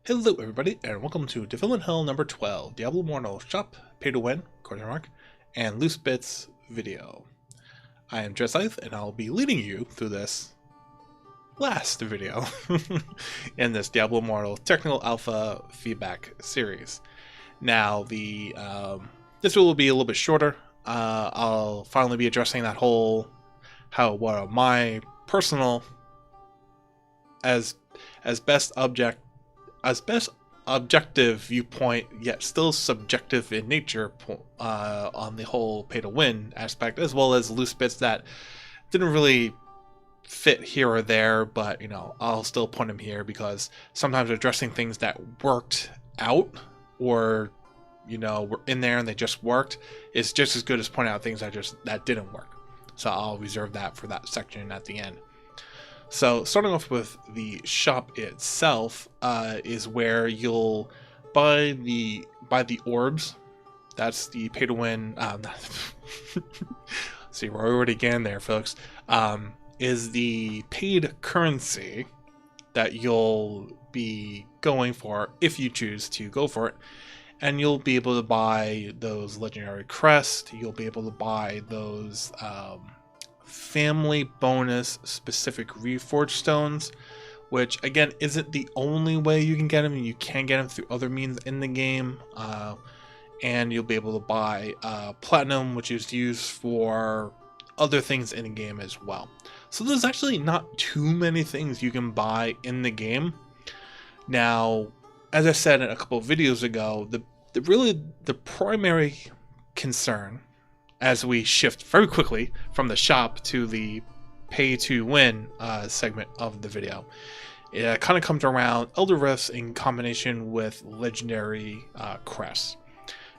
Hello everybody, and welcome to Development Hell number 12, Diablo Immortal Shop, Pay to Win, question mark, and Loose Bits video. I am Jessith, and I'll be leading you through this last video in this Diablo Immortal Technical Alpha Feedback series. Now, this will be a little bit shorter. I'll finally be addressing that whole, what my personal, as best objective viewpoint, yet still subjective in nature, on the whole pay to win aspect, as well as loose bits that didn't really fit here or there, but I'll still point them here because sometimes addressing things that worked out or were in there and they just worked is just as good as pointing out things that didn't work. So I'll reserve that for that section at the end. So starting off with the shop itself, is where you'll buy the orbs. That's the pay to win. See, we're already again there, folks. Is the paid currency that you'll be going for if you choose to go for it, and you'll be able to buy those legendary crests. You'll be able to buy those family bonus specific reforged stones, which again isn't the only way you can get them. You can get them through other means in the game, and you'll be able to buy platinum, which is used for other things in the game as well. So there's actually not too many things you can buy in the game. Now, as I said in a couple of videos ago, the primary concern, as we shift very quickly from the shop to the pay to win segment of the video, it kind of comes around Elder Rifts in combination with legendary crests.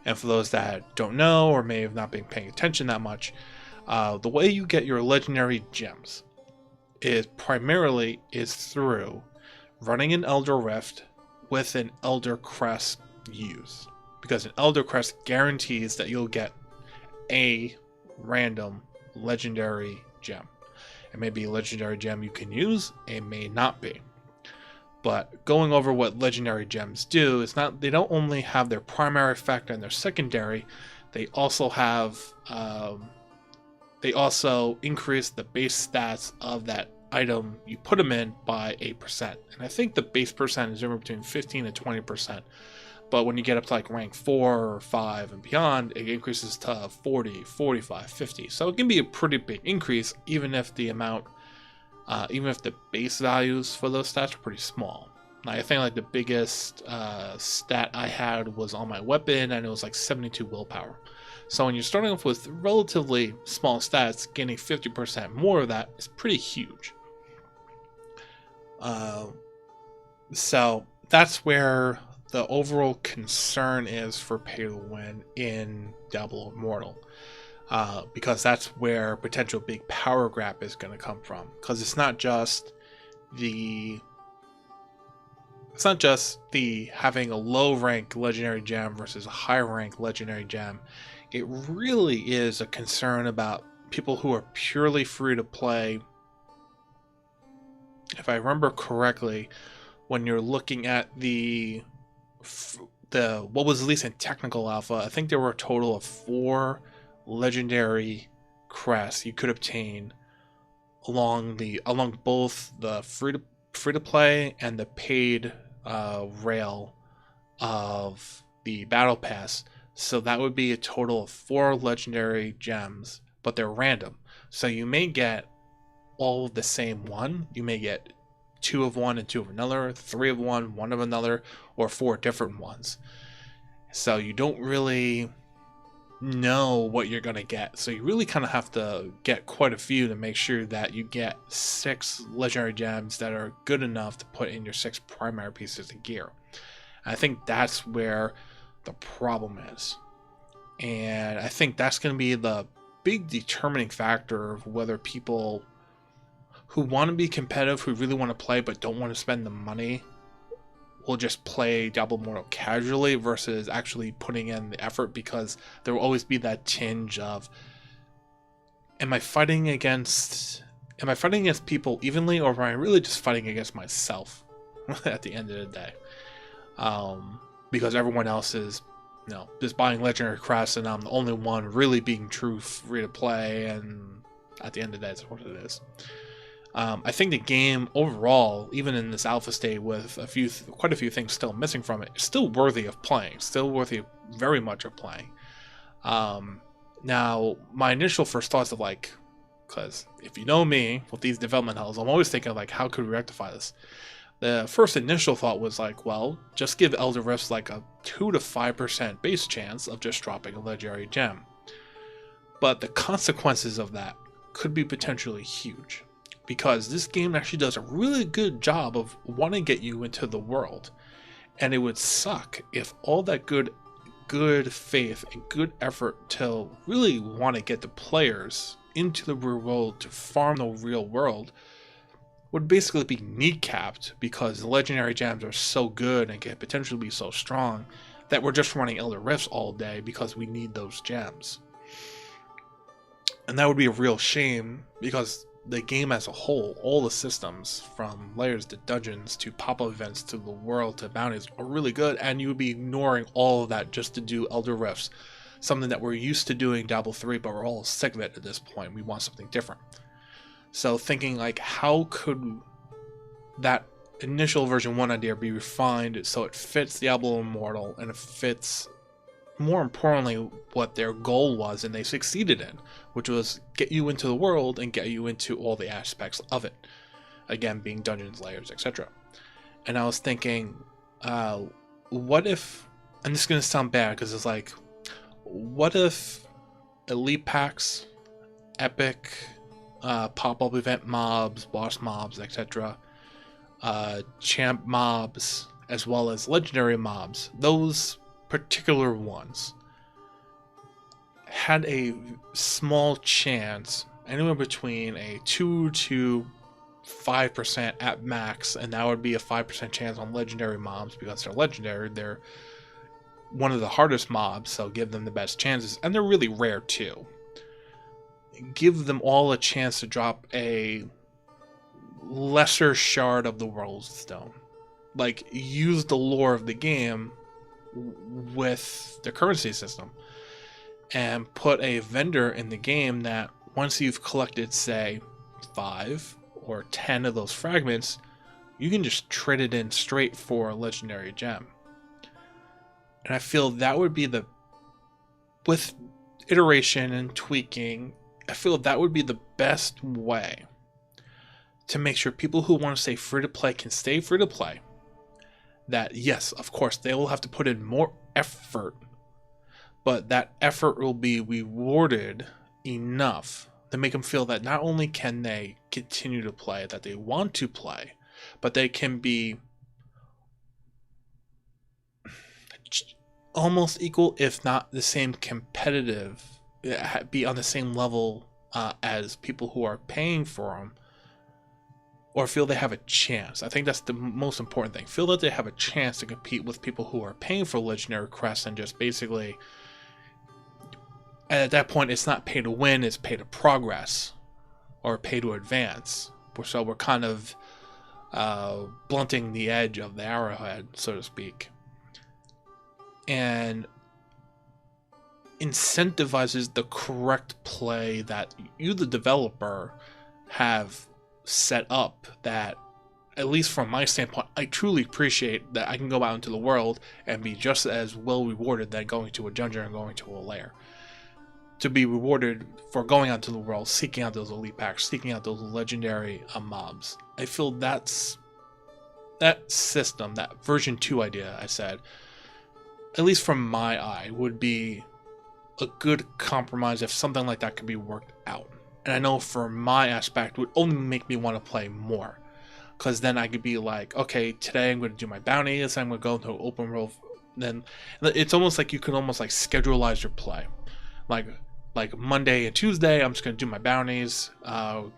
And for those that don't know or may have not been paying attention that much, the way you get your legendary gems is primarily through running an Elder Rift with an Elder Crest use, because an Elder Crest guarantees that you'll get a random legendary gem. It may be a legendary gem you can use, it may not be. But going over what legendary gems do, is they don't only have their primary effect and their secondary, they also have they also increase the base stats of that item you put them in by 8%. And I think the base percent is anywhere between 15 and 20%. But when you get up to like rank 4 or 5 and beyond, it increases to 40, 45, 50. So it can be a pretty big increase, even if the base values for those stats are pretty small. I think like the biggest stat I had was on my weapon, and it was like 72 willpower. So when you're starting off with relatively small stats, gaining 50% more of that is pretty huge. So that's where the overall concern is for pay to win in Diablo Immortal, because that's where potential big power grab is going to come from. Because it's not just the having a low rank legendary gem versus a high rank legendary gem. It really is a concern about people who are purely free to play. If I remember correctly, when you're looking at what was released in technical alpha, I think there were a total of 4 legendary crests you could obtain along both the free to play and the paid rail of the battle pass. So that would be a total of 4 legendary gems, but they're random. So you may get all of the same one. You may get 2 of one and 2 of another, 3 of one, 1 of another, or 4 different ones. So you don't really know what you're going to get. So you really kind of have to get quite a few to make sure that you get 6 legendary gems that are good enough to put in your 6 primary pieces of gear. And I think that's where the problem is. And I think that's going to be the big determining factor of whether people who want to be competitive, who really want to play but don't want to spend the money, will just play Diablo Immortal casually versus actually putting in the effort, because there will always be that tinge of, am I fighting against people evenly, or am I really just fighting against myself at the end of the day? because everyone else is, just buying legendary crests, and I'm the only one really being true free to play. And at the end of the day, it's what it is. I think the game overall, even in this alpha state with quite a few things still missing from it, is still worthy of playing. Still worthy very much of playing. Now, my initial first thoughts of like, because if you know me with these development hells, I'm always thinking like, how could we rectify this? The first initial thought was like, well, just give Elder Rifts like a 2 to 5% base chance of just dropping a legendary gem. But the consequences of that could be potentially huge, because this game actually does a really good job of wanting to get you into the world, and it would suck if all that good faith and good effort to really want to get the players into the real world to farm the real world would basically be kneecapped, because the legendary gems are so good and can potentially be so strong that we're just running Elder Rifts all day because we need those gems. And that would be a real shame, because the game as a whole, all the systems from layers to dungeons to pop-up events to the world to bounties are really good, and you would be ignoring all of that just to do Elder Rifts, something that we're used to doing Diablo 3, but we're all sick of it at this point. We want something different. So thinking like, how could that initial version 1 idea be refined so it fits Diablo Immortal, and it fits, more importantly, what their goal was and they succeeded in, which was get you into the world and get you into all the aspects of it, again being dungeons, layers, etc. And I was thinking, what if, and this is going to sound bad because it's like, what if elite packs, epic, pop-up event mobs, boss mobs, etc., champ mobs, as well as legendary mobs, those particular ones had a small chance, anywhere between a 2 to 5% at max, and that would be a 5% chance on legendary mobs because they're legendary. They're one of the hardest mobs, so give them the best chances, and they're really rare too. Give them all a chance to drop a lesser shard of the World Stone. Like, use the lore of the game with the currency system and put a vendor in the game that once you've collected, say, 5 or 10 of those fragments, you can just trade it in straight for a legendary gem. And I feel that would be with iteration and tweaking, I feel that would be the best way to make sure people who want to stay free to play can stay free to play. That, yes, of course, they will have to put in more effort, but that effort will be rewarded enough to make them feel that not only can they continue to play, that they want to play, but they can be almost equal, if not the same competitive, be on the same level as people who are paying for them, or feel they have a chance. I think that's the most important thing. Feel that they have a chance to compete with people who are paying for legendary crests, and just basically, at that point, it's not pay to win, it's pay to progress, or pay to advance. So we're kind of blunting the edge of the arrowhead, so to speak. And incentivizes the correct play that you, the developer, have set up, that, at least from my standpoint, I truly appreciate that I can go out into the world and be just as well rewarded than going to a dungeon and going to a lair. To be rewarded for going out to the world, seeking out those elite packs, seeking out those legendary mobs. I feel that system, that version 2 idea I said, at least from my eye, would be a good compromise if something like that could be worked out. And I know for my aspect, it would only make me want to play more, because then I could be like, okay, today I'm going to do my bounties, I'm going to go into open world. Then it's almost like you could almost like scheduleize your play, like Monday and Tuesday I'm just going to do my bounties,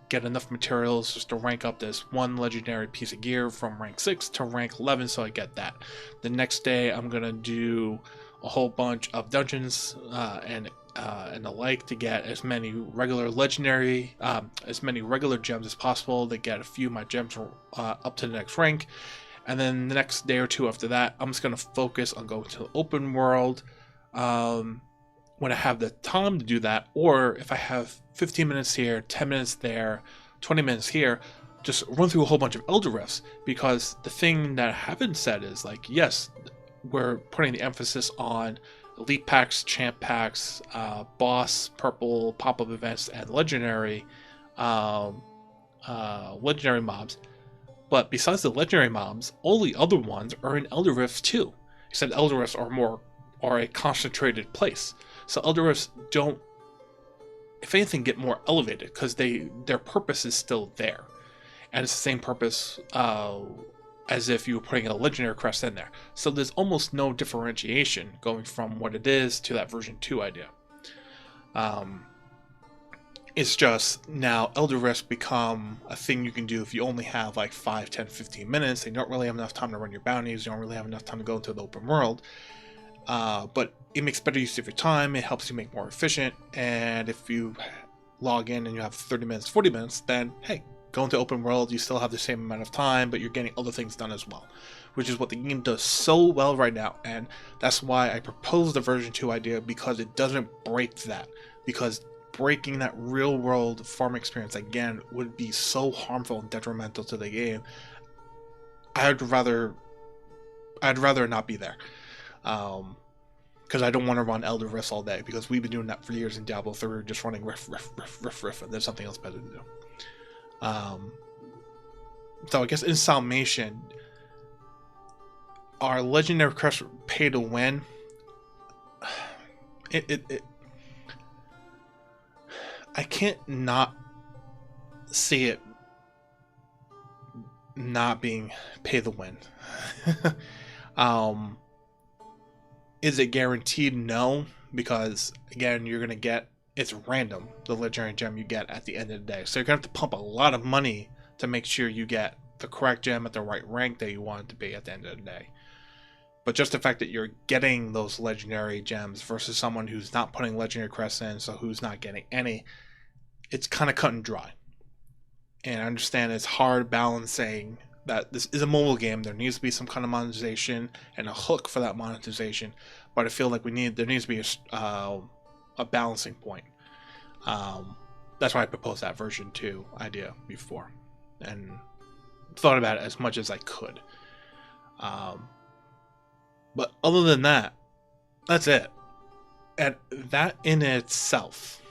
get enough materials just to rank up this one legendary piece of gear from rank 6 to rank 11, so I get that. The next day I'm going to do a whole bunch of dungeons and the like, to get as many regular legendary, as many regular gems as possible, to get a few of my gems up to the next rank. And then the next day or two after that, I'm just going to focus on going to the open world when I have the time to do that, or if I have 15 minutes here, 10 minutes there, 20 minutes here, just run through a whole bunch of Elder Rifts. Because the thing that I haven't said is, like, yes, we're putting the emphasis on elite packs, champ packs, boss, purple, pop-up events, and legendary mobs. But besides the legendary mobs, all the other ones are in Elder Rifts too. Except Elder Rifts are a concentrated place. So Elder Rifts don't, if anything, get more elevated because their purpose is still there, and it's the same purpose as if you were putting a legendary crest in there. So there's almost no differentiation going from what it is to that version 2 idea. It's just now Elder Rifts become a thing you can do if you only have like 5, 10, 15 minutes. And you don't really have enough time to run your bounties. You don't really have enough time to go into the open world. But it makes better use of your time. It helps you make more efficient. And if you log in and you have 30 minutes, 40 minutes, then hey, go into open world. You still have the same amount of time, but you're getting other things done as well, which is what the game does so well right now. And that's why I proposed the version 2 idea, because it doesn't break that. Because breaking that real world farm experience again would be so harmful and detrimental to the game. I'd rather not be there. Because I don't want to run Elder Rifts all day, because we've been doing that for years in Diablo 3. We're just running riff, and there's something else better to do. So I guess in summation, our legendary crest pay to win. I can't not see it not being pay to win. Is it guaranteed? No, because again, you're gonna get, it's random, the legendary gem you get at the end of the day. So you're gonna have to pump a lot of money to make sure you get the correct gem at the right rank that you want it to be at the end of the day. But just the fact that you're getting those legendary gems versus someone who's not putting legendary crests in, so who's not getting any, it's kind of cut and dry. And I understand it's hard balancing that this is a mobile game. There needs to be some kind of monetization and a hook for that monetization, but I feel like there needs to be a balancing point. That's why I proposed that version 2 idea before, and thought about it as much as I could. But other than that, that's it. And that in itself,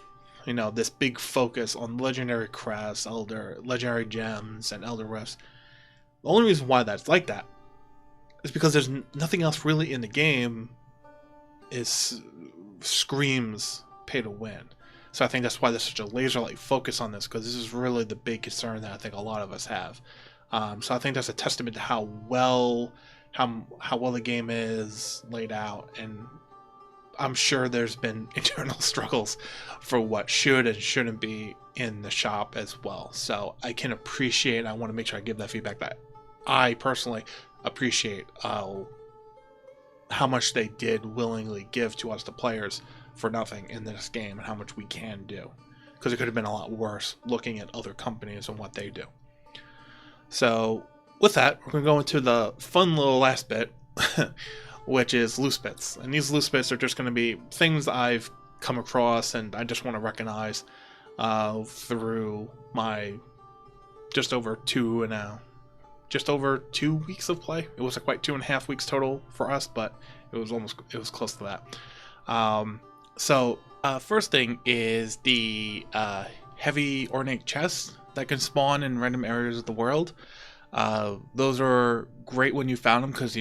you know, this big focus on legendary crests, legendary gems, and Elder Rifts. The only reason why that's like that is because there's nothing else really in the game screams pay to win. So I think that's why there's such a laser-like focus on this, because this is really the big concern that I think a lot of us have. So I think that's a testament to how well the game is laid out, and I'm sure there's been internal struggles for what should and shouldn't be in the shop as well. So I can appreciate, I want to make sure I give that feedback, that I personally appreciate how much they did willingly give to us, the players, for nothing in this game, and how much we can do. Because it could have been a lot worse looking at other companies and what they do. So with that, we're going to go into the fun little last bit, which is loose bits. And these loose bits are just going to be things I've come across and I just want to recognize through my just over 2 weeks of play. It wasn't quite 2.5 weeks total for us, but it was close to that. So first thing is the heavy ornate chests that can spawn in random areas of the world. Those are great when you found them, because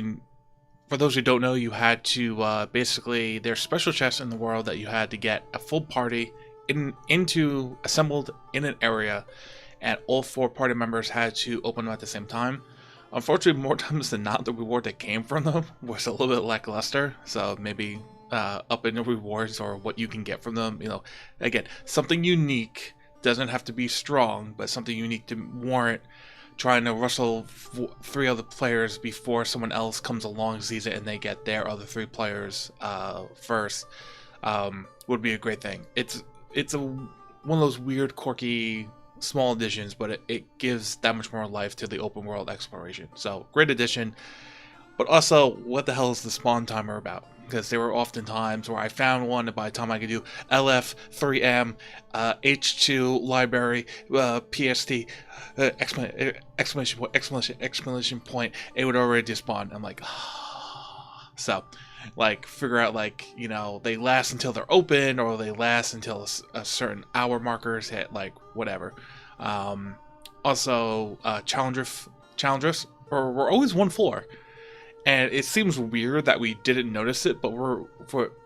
for those who don't know, you had to basically, there's special chests in the world that you had to get a full party assembled in an area, and all 4 party members had to open them at the same time. Unfortunately, more times than not, the reward that came from them was a little bit lackluster. So maybe up in the rewards or what you can get from them, you know, again, something unique, doesn't have to be strong, but something unique to warrant trying to rustle 3 other players before someone else comes along, sees it, and they get their other 3 players first, would be a great thing. It's one of those weird, quirky small additions, but it gives that much more life to the open world exploration. So great addition. But also, what the hell is the spawn timer about? Because there were often times where I found one, and by the time I could do LF, 3M, H2, library, PST, exclamation point, it would already despawn. I'm like, so, like, figure out, like, you know, they last until they're open, or they last until a certain hour markers hit, like, whatever. Also, challengers were always one floor. And it seems weird that we didn't notice it, but we're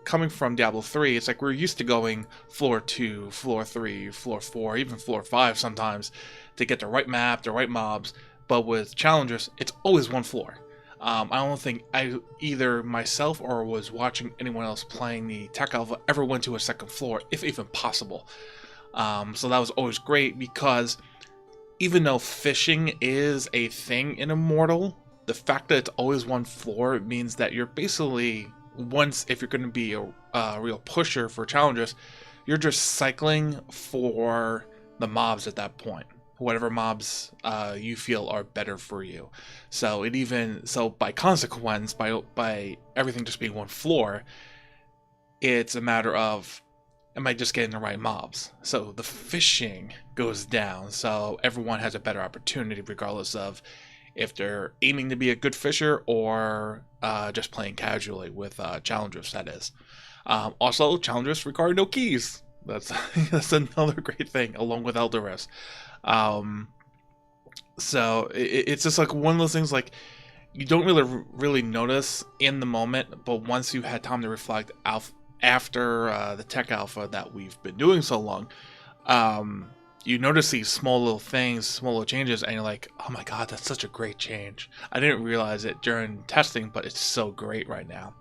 coming from Diablo 3, it's like we're used to going floor 2, floor 3, floor 4, even floor 5 sometimes to get the right map, the right mobs. But with challengers, it's always one floor. I don't think either myself or was watching anyone else playing the Tech Alpha ever went to a second floor, if even possible. So that was always great, because even though fishing is a thing in Immortal, the fact that it's always one floor means that you're basically, if you're going to be a real pusher for challengers, you're just cycling for the mobs at that point. Whatever mobs you feel are better for you. So by consequence, by everything just being one floor, it's a matter of, am I just getting the right mobs? So the fishing goes down, so everyone has a better opportunity regardless of if they're aiming to be a good fisher or just playing casually with challengers, that is. Also, challengers require no keys. That's another great thing, along with Eldoris. So it's just like one of those things, like, you don't really notice in the moment, but once you had time to reflect after the Tech Alpha that we've been doing so long, you notice these small little things, small little changes, and you're like, oh my god, that's such a great change. I didn't realize it during testing, but it's so great right now.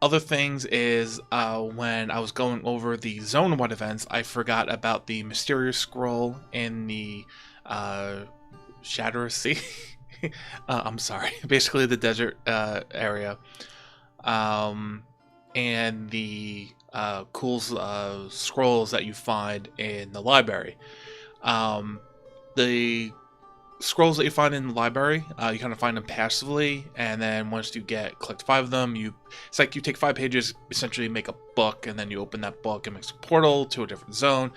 Other things is when I was going over the zone-wide events, I forgot about the mysterious scroll in the Shatter Sea. I'm sorry, basically the desert area. And the cool scrolls that you find in the library. The scrolls that you find in the library, you kind of find them passively, and then once you collect 5 of them, it's like you take 5 pages, essentially make a book, and then you open that book and makes a portal to a different zone.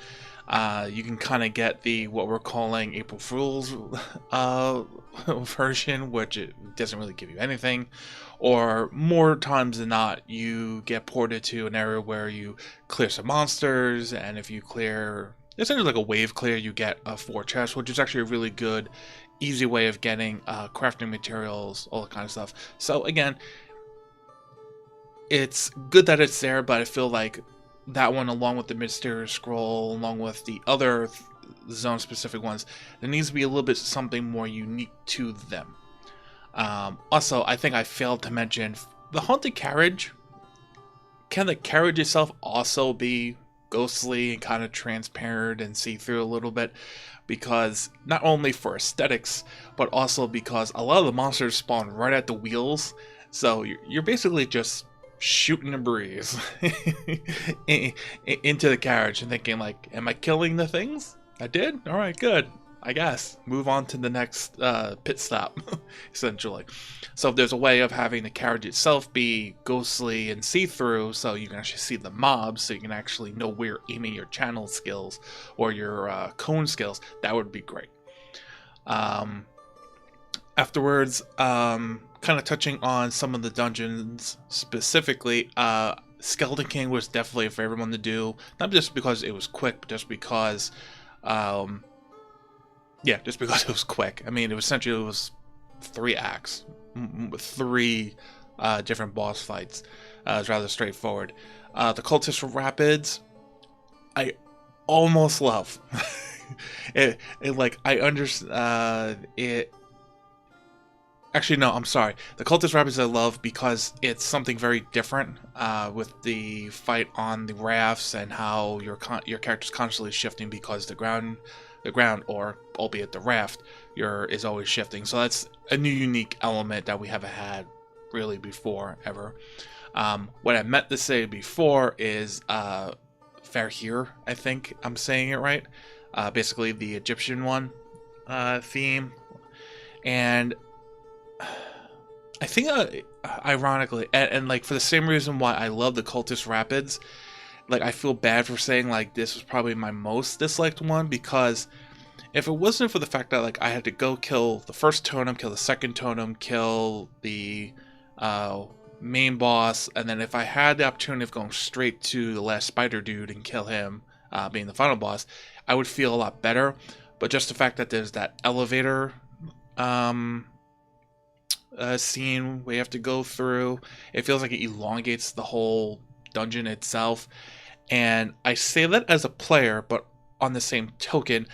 You can kind of get what we're calling April Fool's version, which it doesn't really give you anything. Or more times than not, you get ported to an area where you clear some monsters, and if you clear, essentially like a wave clear, you get 4 chests, which is actually a really good, easy way of getting crafting materials, all that kind of stuff. So again, it's good that it's there, but I feel like that one, along with the Mysterious Scroll, along with the other zone-specific ones, there needs to be a little bit something more unique to them. Also, I think I failed to mention the Haunted Carriage. Can the carriage itself also be ghostly and kind of transparent and see-through a little bit? Because not only for aesthetics, but also because a lot of the monsters spawn right at the wheels, so you're basically just shooting a breeze into the carriage and thinking, like, am I killing the things? I did? Alright, good. I guess. Move on to the next pit stop, essentially. So if there's a way of having the carriage itself be ghostly and see-through, so you can actually see the mobs, so you can actually know where you're aiming your channel skills or your cone skills, that would be great. Afterwards, kind of touching on some of the dungeons specifically, Skeleton King was definitely a favorite one to do, not just because it was quick, but just because just because it was quick. I mean, it was 3 acts with 3 different boss fights. It was rather straightforward. The Cultist Rapids, I almost love. I understand it. Actually, no, I'm sorry. The Cultist Rapids I love because it's something very different with the fight on the rafts and how your character's constantly shifting because the ground, or albeit the raft, is always shifting. So that's a new unique element that we haven't had really before ever. What I meant to say before is Fair Here, I think I'm saying it right. basically the Egyptian one theme. And I think, ironically, and like for the same reason why I love the Cultist Rapids, like I feel bad for saying like this was probably my most disliked one, because if it wasn't for the fact that like I had to go kill the first totem, kill the second totem, kill the main boss, and then if I had the opportunity of going straight to the last spider dude and kill him, being the final boss, I would feel a lot better. But just the fact that there's that elevator scene we have to go through, it feels like it elongates the whole dungeon itself. And I say that as a player, but on the same token,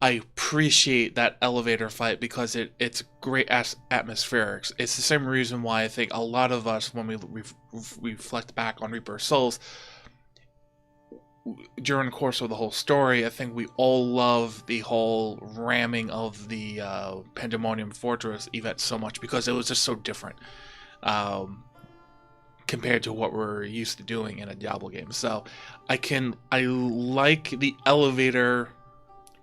I appreciate that elevator fight because it's great atmospherics. It's the same reason why I think a lot of us, when we reflect back on Reaper of Souls, during the course of the whole story, I think we all love the whole ramming of the Pandemonium Fortress event so much because it was just so different compared to what we're used to doing in a Diablo game. So I like the elevator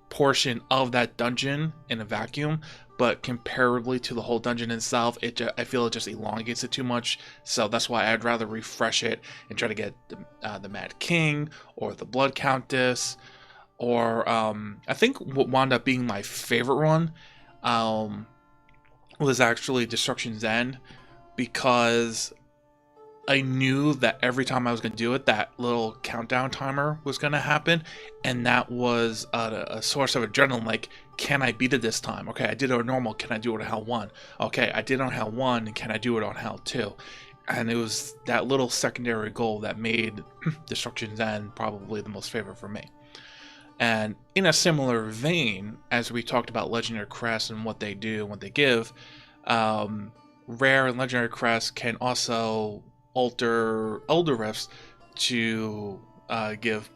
portion of that dungeon in a vacuum, but comparably to the whole dungeon itself, I feel it just elongates it too much. So that's why I'd rather refresh it and try to get the Mad King or the Blood Countess, or I think what wound up being my favorite one was actually Destruction's End, because I knew that every time I was going to do it, that little countdown timer was going to happen, and that was a source of adrenaline. Like, can I beat it this time? Okay, I did it on normal. Can I do it on Hell 1? Okay, I did it on Hell 1, and can I do it on Hell 2? And it was that little secondary goal that made Destruction's End probably the most favorite for me. And in a similar vein, as we talked about Legendary Crests and what they do and what they give, Rare and Legendary Crests can also alter Elder Rifts to give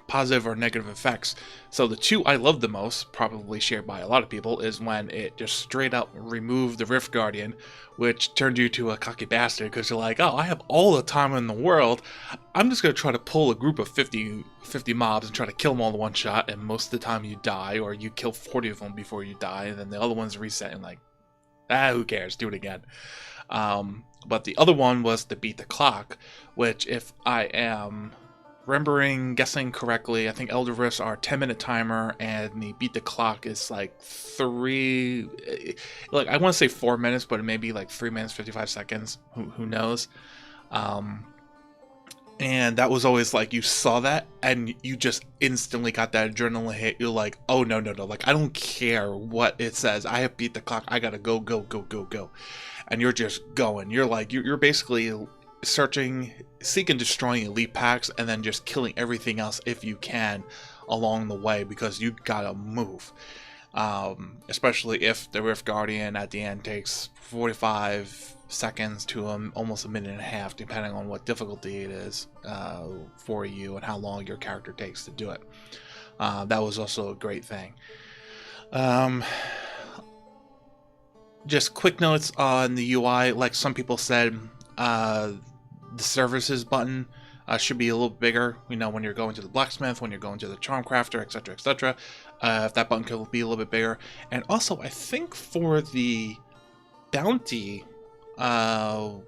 positive or negative effects. So the two I love the most, probably shared by a lot of people, is when it just straight up removed the Rift Guardian, which turned you to a cocky bastard because you're like, oh, I have all the time in the world. I'm just going to try to pull a group of 50 mobs and try to kill them all in one shot, and most of the time you die, or you kill 40 of them before you die, and then the other ones reset and like, who cares, do it again. But the other one was the Beat the Clock, which, if I am guessing correctly, I think Elder Rifts are 10-minute timer, and the Beat the Clock is like I want to say 4 minutes, but it may be like 3 minutes 55 seconds. Who knows? And that was always like, you saw that and you just instantly got that adrenaline hit. You're like, oh no, like, I don't care what it says, I have Beat the Clock, I gotta go. And you're just going. You're like, you're basically seeking destroying elite packs, and then just killing everything else if you can along the way, because you gotta move. Especially if the Rift Guardian at the end takes 45 seconds to almost a minute and a half, depending on what difficulty it is for you and how long your character takes to do it. That was also a great thing. Just quick notes on the UI. Like some people said, the services button should be a little bigger. When you're going to the blacksmith, when you're going to the charm crafter, etc., etc. If that button could be a little bit bigger. And also, I think for the bounty, I don't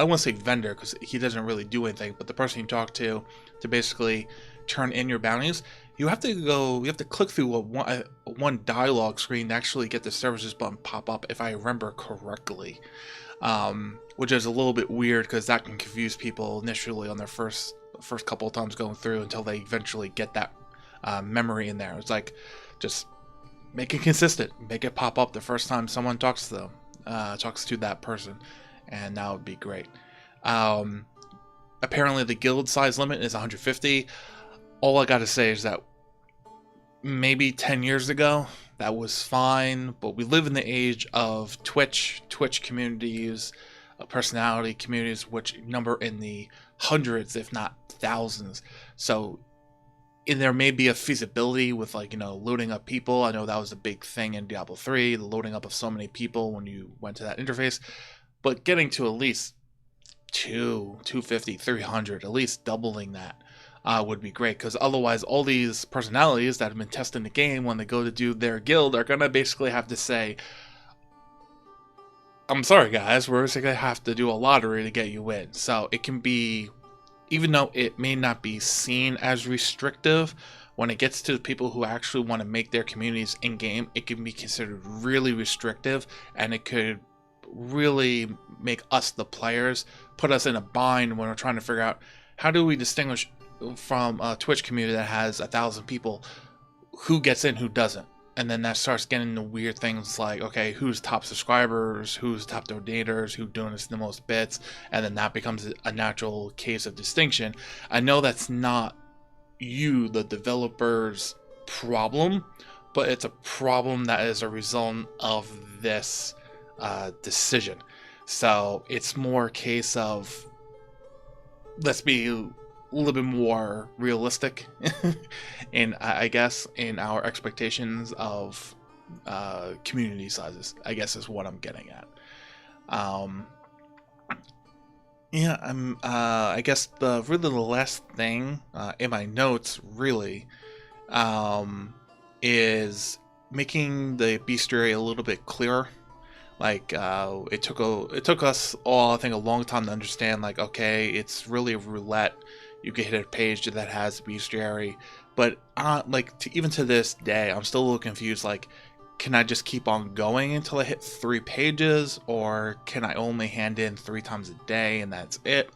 want to say vendor because he doesn't really do anything, but the person you talk to basically turn in your bounties, you have to click through one dialogue screen to actually get the services button pop up, if I remember correctly, which is a little bit weird because that can confuse people initially on their first couple of times going through, until they eventually get that memory in there. It's like, just make it consistent, make it pop up the first time someone talks to that person, and that would be great. Apparently the guild size limit is 150. All I gotta say is that maybe 10 years ago that was fine, but we live in the age of Twitch communities, personality communities, which number in the hundreds, if not thousands. So there may be a feasibility with, like, loading up people. I know that was a big thing in Diablo 3, the loading up of so many people when you went to that interface. But getting to at least 250, 300, at least doubling that would be great, because otherwise all these personalities that have been testing the game, when they go to do their guild, are gonna basically have to say, I'm sorry guys, we're just gonna have to do a lottery to get you in. So it can be, even though it may not be seen as restrictive, when it gets to the people who actually want to make their communities in-game, it can be considered really restrictive, and it could really make us, the players, put us in a bind when we're trying to figure out how do we distinguish from a Twitch community that has 1,000 people who gets in, who doesn't. And then that starts getting into weird things like, okay, who's top subscribers, who's top donators, who's doing us the most bits, and then that becomes a natural case of distinction. I know that's not you, the developer's problem, but it's a problem that is a result of this decision. So it's more a case of, let's be a little bit more realistic in, I guess, in our expectations of community sizes, I guess is what I'm getting at. Yeah, I guess the last thing in my notes really is making the bestiary a little bit clearer. Like it took us all, I think, a long time to understand, like, okay, it's really a roulette. You can hit a page that has bestiary, but even to this day, I'm still a little confused. Like, can I just keep on going until I hit 3 pages, or can I only hand in 3 times a day and that's it?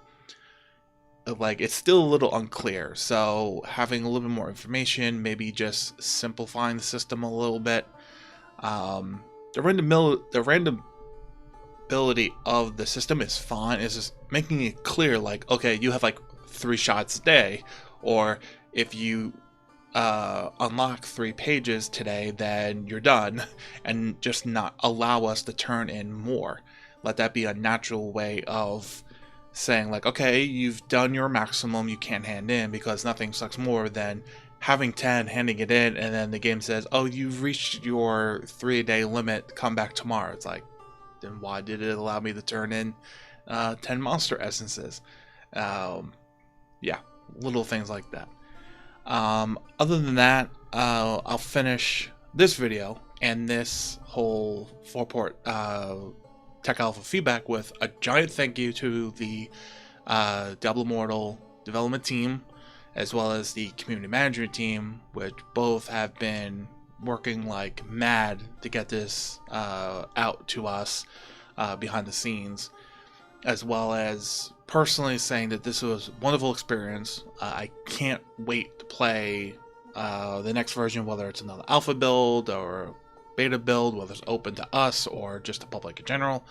Like, it's still a little unclear. So having a little bit more information, maybe just simplifying the system a little bit. The randomability of the system is fine. It's just making it clear, like, okay, you have like 3 shots a day, or if you unlock 3 pages today, then you're done, and just not allow us to turn in more. Let that be a natural way of saying, like, okay, you've done your maximum, you can't hand in, because nothing sucks more than having 10, handing it in, and then the game says, oh, you've reached your 3-a-day limit, come back tomorrow. It's like, then why did it allow me to turn in 10 monster essences? Yeah, little things like that. Other than that, I'll finish this video and this whole 4-port Tech Alpha feedback with a giant thank you to the Diablo Immortal development team, as well as the community management team, which both have been working like mad to get this out to us behind the scenes, as well as personally saying that this was a wonderful experience. I can't wait to play the next version, whether it's another alpha build or beta build, whether it's open to us or just the public in general,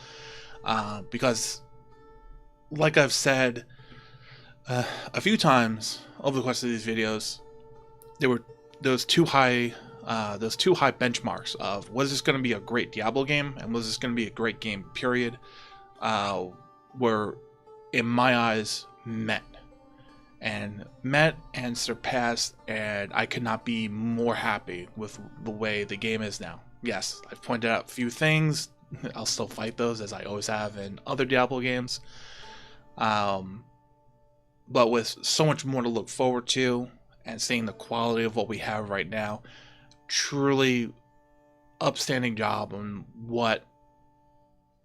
because like I've said a few times over the course of these videos, there were those two high benchmarks of, was this going to be a great Diablo game and was this going to be a great game period, were in my eyes met and surpassed, and I could not be more happy with the way the game is now. Yes, I've pointed out a few things. I'll still fight those, as I always have in other Diablo games, but with so much more to look forward to, and seeing the quality of what we have right now, truly upstanding job on what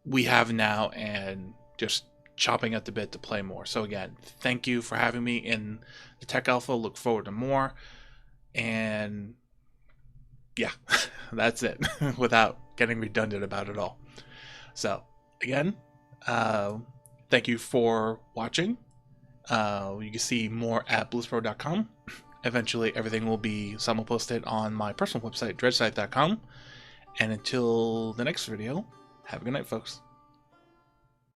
we have now, and just chopping at the bit to play more. So again, thank you for having me in the Tech Alpha. Look forward to more. And yeah, that's it without getting redundant about it all. So again, thank you for watching. You can see more at blizzpro.com. Eventually everything will be simul-posted on my personal website, dreadsite.com. And until the next video, have a good night, folks.